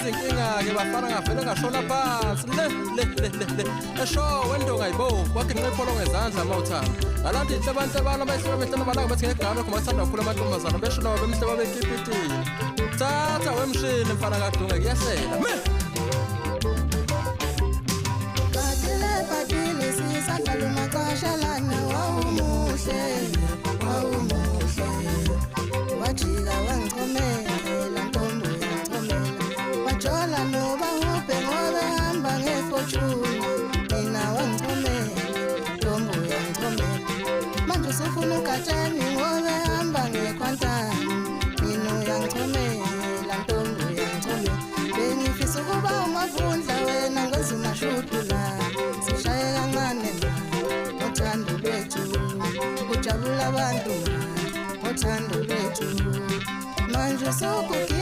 izinkinga ke bafana ngavele ngashona phansi le esho wendo ngayibo kwakhe nqepholo ngezandla mawuthanda ngalanda inhle abantu abana bayihlala behlala balanga bathi ngegano kuma sanda kakhulu amantombazana besho nawo bemhlaba bekipitini thatha wemshini mfana kadunga kuyahlela me Batile sisakaluma kashalana wawumuhle wajika wangichomela ntombo yangichomela wajola noba huphe ngoba hamba ngefortune mina wangichomela ntombo yangichomela manje usufuna ugatshani ngoba hamba ngekhwantani mina uyangichomela ntombo yangichomela bengifisa ukuba umavundla wena ngwenza umashudula sishaye kancane ngothando lwethu kujabula abantu ngothando lwethu manje sokuki